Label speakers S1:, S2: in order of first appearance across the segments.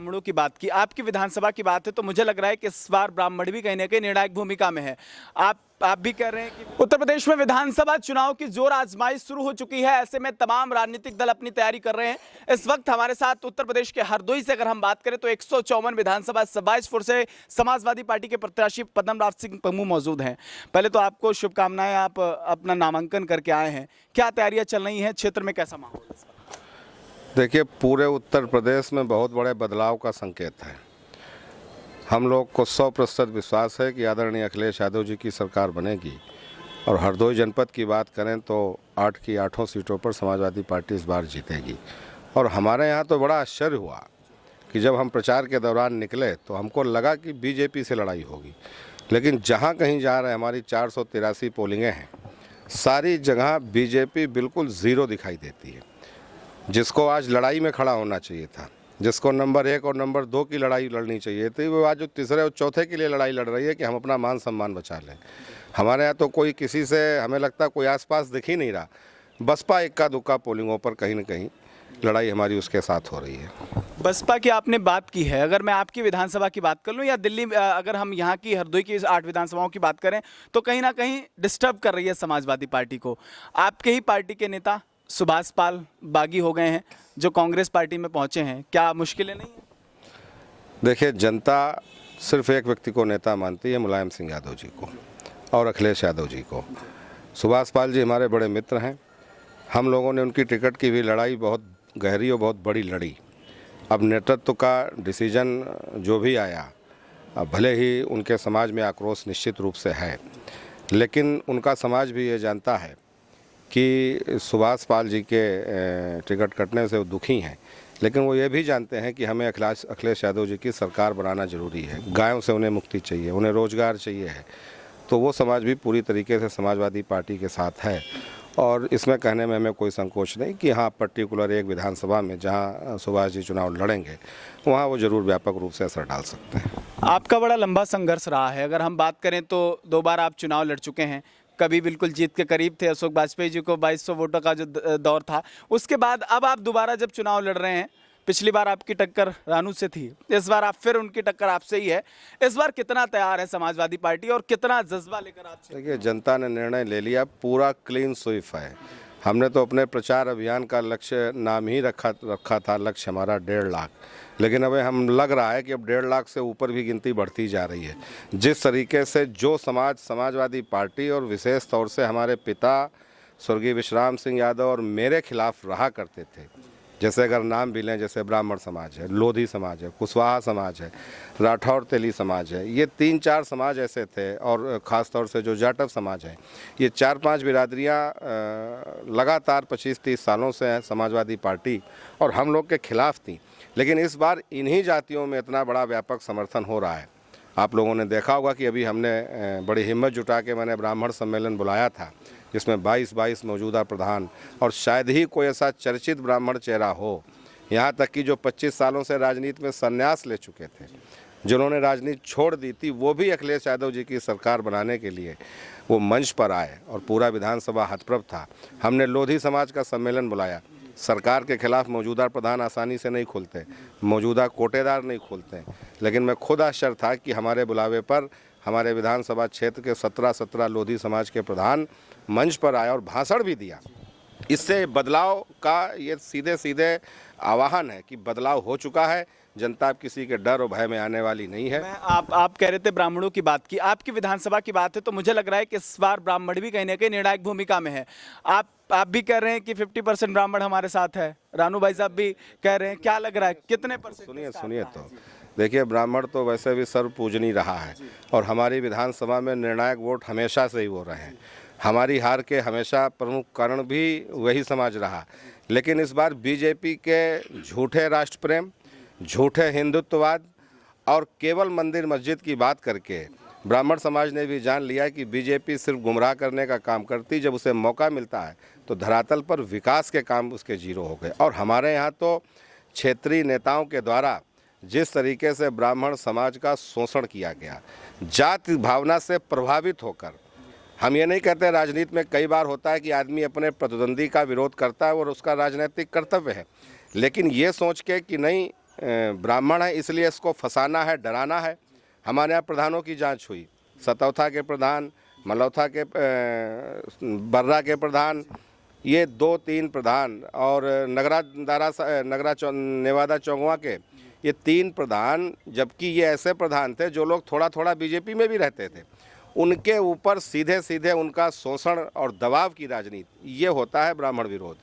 S1: ब्राह्मणों की बात की, आपकी विधानसभा की बात है, तो मुझे लग रहा है कि इस बार ब्राह्मण भी कहीं ना कहीं निर्णायक भूमिका में है। आप भी कह रहे हैं कि उत्तर प्रदेश में विधानसभा चुनाव की जोर आजमाइश शुरू हो चुकी है। ऐसे में तमाम राजनीतिक दल अपनी तैयारी कर रहे हैं। इस वक्त हमारे साथ उत्तर प्रदेश के हरदोई से अगर हम बात करें तो 154 विधानसभा 27 से समाजवादी पार्टी के प्रत्याशी पद्मनाभ सिंह पम्मू मौजूद हैं। पहले तो आपको शुभकामनाएं, आप अपना नामांकन करके आए हैं। क्या तैयारियां चल रही हैं, क्षेत्र में कैसा माहौल है?
S2: देखिए, पूरे उत्तर प्रदेश में बहुत बड़े बदलाव का संकेत है। हम लोग को 100% विश्वास है कि आदरणीय अखिलेश यादव जी की सरकार बनेगी। और हरदोई जनपद की बात करें तो 8 की 8 सीटों पर समाजवादी पार्टी इस बार जीतेगी। और हमारे यहाँ तो बड़ा आश्चर्य हुआ कि जब हम प्रचार के दौरान निकले तो हमको लगा कि बीजेपी से लड़ाई होगी, लेकिन जहाँ कहीं जा रहे हमारी 483 पोलिंगें हैं, सारी जगह बीजेपी बिल्कुल ज़ीरो दिखाई देती है। जिसको आज लड़ाई में खड़ा होना चाहिए था, जिसको नंबर 1 और नंबर 2 की लड़ाई लड़नी चाहिए थी, वो आज जो तीसरे और चौथे के लिए लड़ाई लड़ रही है कि हम अपना मान सम्मान बचा लें। हमारे यहाँ तो कोई किसी से, हमें लगता कोई आसपास दिख ही नहीं रहा। बसपा इक्का दुक्का पोलिंगों पर कहीं ना कहीं लड़ाई हमारी उसके साथ हो रही है।
S1: बसपा की आपने बात की है, अगर मैं आपकी विधानसभा की बात कर लूं या दिल्ली, अगर हम यहाँ की हरदोई की 8 विधानसभाओं की बात करें तो कहीं ना कहीं डिस्टर्ब कर रही है समाजवादी पार्टी को। आपके ही पार्टी के नेता सुभाष पाल बागी हो गए हैं, जो कांग्रेस पार्टी में पहुंचे हैं। क्या मुश्किलें नहीं है?
S2: देखिए, जनता सिर्फ एक व्यक्ति को नेता मानती है, मुलायम सिंह यादव जी को और अखिलेश यादव जी को। सुभाष पाल जी हमारे बड़े मित्र हैं। हम लोगों ने उनकी टिकट की भी लड़ाई बहुत गहरी और बहुत बड़ी लड़ी। अब नेतृत्व का डिसीजन जो भी आया, अब भले ही उनके समाज में आक्रोश निश्चित रूप से है, लेकिन उनका समाज भी ये जानता है कि सुभाष पाल जी के टिकट कटने से वो दुखी हैं, लेकिन वो ये भी जानते हैं कि हमें अखिलेश यादव जी की सरकार बनाना ज़रूरी है। गायों से उन्हें मुक्ति चाहिए, उन्हें रोज़गार चाहिए है। तो वो समाज भी पूरी तरीके से समाजवादी पार्टी के साथ है। और इसमें कहने में हमें कोई संकोच नहीं कि हाँ, पर्टिकुलर एक विधानसभा में जहाँ सुभाष जी चुनाव लड़ेंगे, वहाँ वो ज़रूर व्यापक रूप से असर डाल सकते हैं।
S1: आपका बड़ा लंबा संघर्ष रहा है। अगर हम बात करें तो 2 बार आप चुनाव लड़ चुके हैं। कभी बिल्कुल जीत के करीब थे, अशोक वाजपेयी जी को 2200 वोटों का जो दौर था, उसके बाद अब आप दोबारा जब चुनाव लड़ रहे हैं, पिछली बार आपकी टक्कर रानू से थी, इस बार आप फिर उनकी टक्कर आपसे ही है। इस बार कितना तैयार है समाजवादी पार्टी और कितना जज्बा लेकर आप? देखिए,
S2: जनता ने निर्णय ले लिया, पूरा क्लीन स्वीप है। हमने तो अपने प्रचार अभियान का लक्ष्य नाम ही रखा था, लक्ष्य हमारा 1.5 लाख, लेकिन अब हम लग रहा है कि अब 1.5 लाख से ऊपर भी गिनती बढ़ती जा रही है। जिस तरीके से जो समाजवादी पार्टी और विशेष तौर से हमारे पिता स्वर्गीय विश्राम सिंह यादव और मेरे खिलाफ रहा करते थे, जैसे अगर नाम भी लें, जैसे ब्राह्मण समाज है, लोधी समाज है, कुशवाहा समाज है, राठौर तेली समाज है, ये 3-4 समाज ऐसे थे, और ख़ास तौर से जो जाटव समाज है, ये 4-5 बिरादरियाँ लगातार 25-30 सालों से हैं समाजवादी पार्टी और हम लोग के खिलाफ थी। लेकिन इस बार इन्हीं जातियों में इतना बड़ा व्यापक समर्थन हो रहा है। आप लोगों ने देखा होगा कि अभी हमने बड़ी हिम्मत जुटा के मैंने ब्राह्मण सम्मेलन बुलाया था, जिसमें 22 मौजूदा प्रधान और शायद ही कोई ऐसा चर्चित ब्राह्मण चेहरा हो, यहाँ तक कि जो 25 सालों से राजनीति में संन्यास ले चुके थे, जिन्होंने राजनीति छोड़ दी थी, वो भी अखिलेश यादव जी की सरकार बनाने के लिए वो मंच पर आए और पूरा विधानसभा हतप्रभ था। हमने लोधी समाज का सम्मेलन बुलाया। सरकार के खिलाफ मौजूदा प्रधान आसानी से नहीं खुलते, मौजूदा कोटेदार नहीं खुलते, लेकिन मैं खुद आश्चर्य था कि हमारे बुलावे पर हमारे विधानसभा क्षेत्र के 17 लोधी समाज के प्रधान मंच पर आया और भाषण भी दिया। इससे बदलाव का ये सीधे आह्वान है कि बदलाव हो चुका है। जनता अब किसी के डर और भय में आने वाली नहीं है।
S1: आप कह रहे थे ब्राह्मणों की बात की, आपकी विधानसभा की बात है, तो मुझे लग रहा है कि इस बार ब्राह्मण भी कहीं ना कहीं निर्णायक भूमिका में है। आप भी कह रहे हैं कि 50% ब्राह्मण हमारे साथ है, रानू भाई साहब भी कह रहे हैं। क्या लग रहा है, कितने %?
S2: सुनिए तो देखिए, ब्राह्मण तो वैसे भी सर्व पूजनीय रहा है और हमारी विधानसभा में निर्णायक वोट हमेशा से ही हो रहे हैं। हमारी हार के हमेशा प्रमुख कारण भी वही समाज रहा, लेकिन इस बार बीजेपी के झूठे राष्ट्र प्रेम, झूठे हिंदुत्ववाद और केवल मंदिर मस्जिद की बात करके ब्राह्मण समाज ने भी जान लिया कि बीजेपी सिर्फ गुमराह करने का काम करती। जब उसे मौका मिलता है तो धरातल पर विकास के काम उसके जीरो हो गए। और हमारे यहाँ तो क्षेत्रीय नेताओं के द्वारा जिस तरीके से ब्राह्मण समाज का शोषण किया गया, जाति भावना से प्रभावित होकर, हम ये नहीं कहते, राजनीति में कई बार होता है कि आदमी अपने प्रतिद्वंदी का विरोध करता है और उसका राजनीतिक कर्तव्य है, लेकिन ये सोच के कि नहीं ब्राह्मण है इसलिए इसको फंसाना है, डराना है। हमारे यहाँ प्रधानों की जांच हुई, सतौथा के प्रधान, मलौथा के बर्रा के प्रधान, ये 2-3 प्रधान और नेवादा चौंगवा के ये 3 प्रधान, जबकि ये ऐसे प्रधान थे जो लोग थोड़ा थोड़ा बीजेपी में भी रहते थे, उनके ऊपर सीधे सीधे उनका शोषण और दबाव की राजनीति, ये होता है ब्राह्मण विरोध,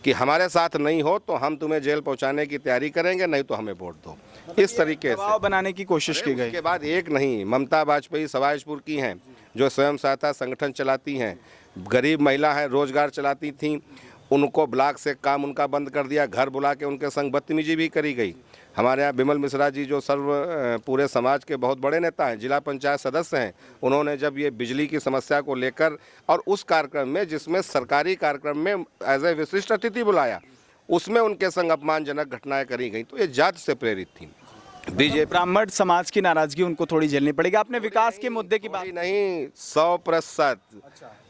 S2: कि हमारे साथ नहीं हो तो हम तुम्हें जेल पहुंचाने की तैयारी करेंगे, नहीं तो हमें वोट दो। इस तरीके से
S1: दबाव बनाने की कोशिश की गई।
S2: उसके बाद एक नहीं, ममता बाजपेयी सवाईजपुर की हैं, जो स्वयं सहायता संगठन चलाती हैं, गरीब महिला हैं, रोजगार चलाती थीं, उनको ब्लॉक से काम उनका बंद कर दिया, घर बुला के उनके संग बदतमीजी भी करी गई। हमारे यहाँ बिमल मिश्रा जी जो पूरे समाज के बहुत बड़े नेता हैं, जिला पंचायत सदस्य हैं, उन्होंने जब ये बिजली की समस्या को लेकर और उस कार्यक्रम में जिसमें सरकारी कार्यक्रम में एज ए विशिष्ट अतिथि बुलाया, उसमें उनके संग अपमानजनक घटनाएं करी गई, तो ये जाति से प्रेरित थी। बीजेपी
S1: ब्राह्मण समाज की नाराजगी उनको थोड़ी झेलनी पड़ेगी। आपने विकास के मुद्दे की बात
S2: नहीं, 100%,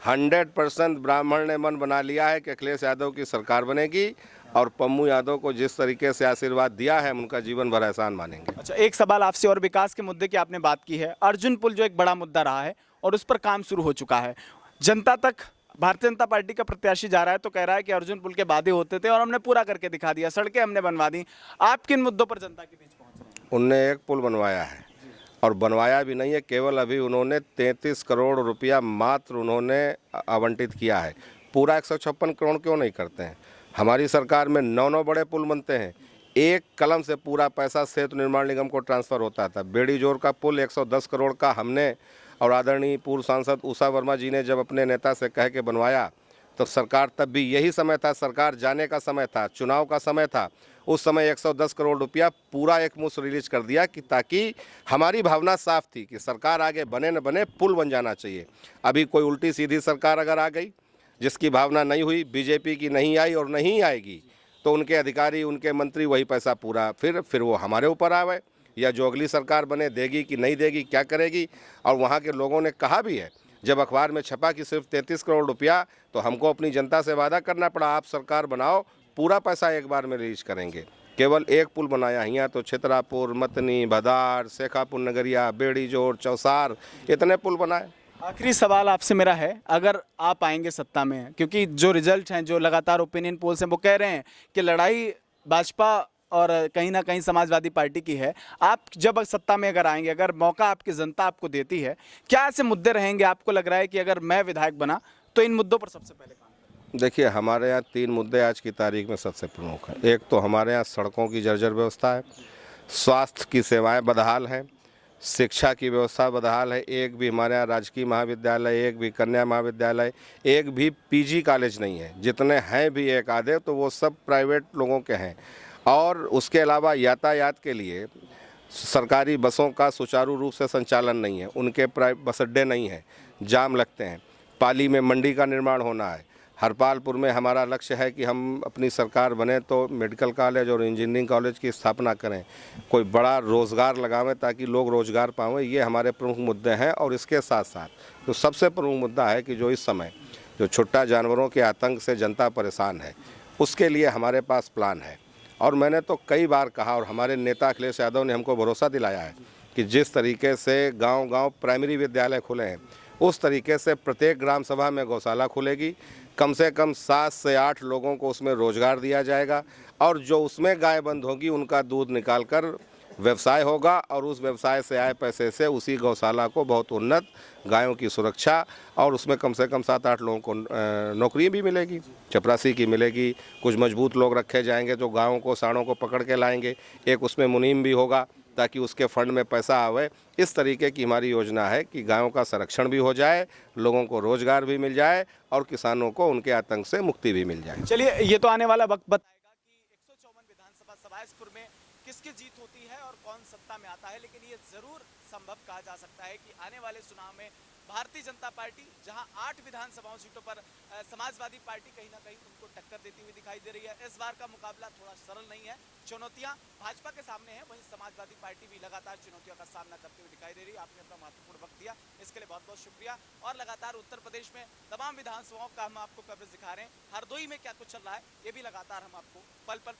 S2: 100% ब्राह्मण ने मन बना लिया है कि अखिलेश यादव की सरकार बनेगी और पम्मू यादव को जिस तरीके से आशीर्वाद दिया है, हम उनका जीवन भर एहसान मानेंगे।
S1: अच्छा, एक सवाल आपसे और विकास के मुद्दे की आपने बात की है। अर्जुन पुल जो एक बड़ा मुद्दा रहा है और उस पर काम शुरू हो चुका है, जनता तक भारतीय जनता पार्टी का प्रत्याशी जा रहा है तो कह रहा है कि अर्जुन पुल के वादे होते थे और हमने पूरा करके दिखा दिया, सड़कें हमने बनवा दी। आप किन मुद्दों पर जनता के बीच पहुंच रहे हैं?
S2: उनने एक पुल बनवाया है और बनवाया भी नहीं है, केवल अभी उन्होंने 33 करोड़ रुपया मात्र उन्होंने आवंटित किया है। पूरा 156 करोड़ क्यों नहीं करते हैं? हमारी सरकार में 9 बड़े पुल बनते हैं, एक कलम से पूरा पैसा सेतु निर्माण निगम को ट्रांसफ़र होता था। बेड़ी जोर का पुल 110 करोड़ का हमने और आदरणीय पूर्व सांसद उषा वर्मा जी ने जब अपने नेता से कह के बनवाया, तो सरकार तब भी यही समय था, सरकार जाने का समय था, चुनाव का समय था, उस समय 110 करोड़ रुपया पूरा एक मुश्त रिलीज कर दिया कि ताकि हमारी भावना साफ थी कि सरकार आगे बने न बने, पुल बन जाना चाहिए। अभी कोई उल्टी सीधी सरकार अगर आ गई जिसकी भावना नहीं हुई, बीजेपी की नहीं आई और नहीं आएगी, तो उनके अधिकारी, उनके मंत्री वही पैसा पूरा फिर वो हमारे ऊपर आवे, या जो अगली सरकार बने देगी कि नहीं देगी, क्या करेगी। और वहाँ के लोगों ने कहा भी है, जब अखबार में छपा कि सिर्फ 33 करोड़ रुपया, तो हमको अपनी जनता से वादा करना पड़ा, आप सरकार बनाओ, पूरा पैसा एक बार में रिलीज करेंगे। केवल एक पुल बनाया, यहाँ तो छितरापुर, मतनी, भदार, शेखापुर नगरिया, बेड़ी जोर, चौसार, इतने पुल बनाए।
S1: आखिरी सवाल आपसे मेरा है, अगर आप आएंगे सत्ता में, क्योंकि जो रिजल्ट हैं, जो लगातार ओपिनियन पोल्स हैं, वो कह रहे हैं कि लड़ाई भाजपा और कहीं ना कहीं समाजवादी पार्टी की है। आप जब सत्ता में अगर आएंगे, अगर मौका आपकी जनता आपको देती है, क्या ऐसे मुद्दे रहेंगे आपको लग रहा है कि अगर मैं विधायक बना तो इन मुद्दों पर सबसे पहले काम करूं?
S2: देखिए, हमारे यहाँ 3 मुद्दे आज की तारीख में सबसे प्रमुख हैं। एक तो हमारे यहाँ सड़कों की जर्जर व्यवस्था है, स्वास्थ्य की सेवाएं बदहाल हैं, शिक्षा की व्यवस्था बदहाल है। एक भी हमारे यहाँ राजकीय महाविद्यालय, एक भी कन्या महाविद्यालय, एक भी पीजी कॉलेज नहीं है। जितने हैं भी एक आधे, तो वो सब प्राइवेट लोगों के हैं। और उसके अलावा यातायात के लिए सरकारी बसों का सुचारू रूप से संचालन नहीं है, उनके बस अड्डे नहीं हैं, जाम लगते हैं। पाली में मंडी का निर्माण होना है। हरपालपुर में हमारा लक्ष्य है कि हम अपनी सरकार बने तो मेडिकल कॉलेज और इंजीनियरिंग कॉलेज की स्थापना करें, कोई बड़ा रोज़गार लगावें ताकि लोग रोज़गार पाएं। ये हमारे प्रमुख मुद्दे हैं। और इसके साथ साथ तो सबसे प्रमुख मुद्दा है कि जो इस समय जो छुट्टा जानवरों के आतंक से जनता परेशान है, उसके लिए हमारे पास प्लान है। और मैंने तो कई बार कहा, और हमारे नेता अखिलेश यादव ने हमको भरोसा दिलाया है कि जिस तरीके से गांव-गांव प्राइमरी विद्यालय खुले हैं, उस तरीके से प्रत्येक ग्राम सभा में गौशाला खुलेगी। कम से कम 7 से 8 लोगों को उसमें रोजगार दिया जाएगा और जो उसमें गाय बंद होगी उनका दूध निकालकर व्यवसाय होगा और उस व्यवसाय से आए पैसे से उसी गौशाला को बहुत उन्नत गायों की सुरक्षा और उसमें कम से कम 7-8 लोगों को नौकरी भी मिलेगी, चपरासी की मिलेगी। कुछ मजबूत लोग रखे जाएंगे जो गायों को, साड़ों को पकड़ के लाएंगे। एक उसमें मुनीम भी होगा ताकि उसके फंड में पैसा आवे। इस तरीके की हमारी योजना है कि गायों का संरक्षण भी हो जाए, लोगों को रोजगार भी मिल जाए और किसानों को उनके आतंक से मुक्ति भी मिल जाए।
S1: चलिए, ये तो आने वाला वक्त बताएगा कि 154 विधानसभा सवाईसपुर में किसकी जीत होती है और कौन सत्ता में आता है, लेकिन ये जरूर संभव कहा जा सकता है कि आने वाले चुनाव में भारतीय जनता पार्टी जहां 8 विधानसभाओं सीटों पर समाजवादी पार्टी कहीं ना कहीं उनको टक्कर देती हुई दिखाई दे रही है। इस बार का मुकाबला थोड़ा सरल नहीं है, चुनौतियां भाजपा के सामने हैं, वहीं समाजवादी पार्टी भी लगातार चुनौतियों का सामना करते हुए दिखाई दे रही है। आपने अपना महत्वपूर्ण वक्त दिया, इसके लिए बहुत बहुत शुक्रिया। और लगातार उत्तर प्रदेश में तमाम विधानसभाओं का हम आपको कवरेज दिखा रहे हैं। हरदोई में क्या कुछ चल रहा है, ये भी लगातार हम आपको पल पल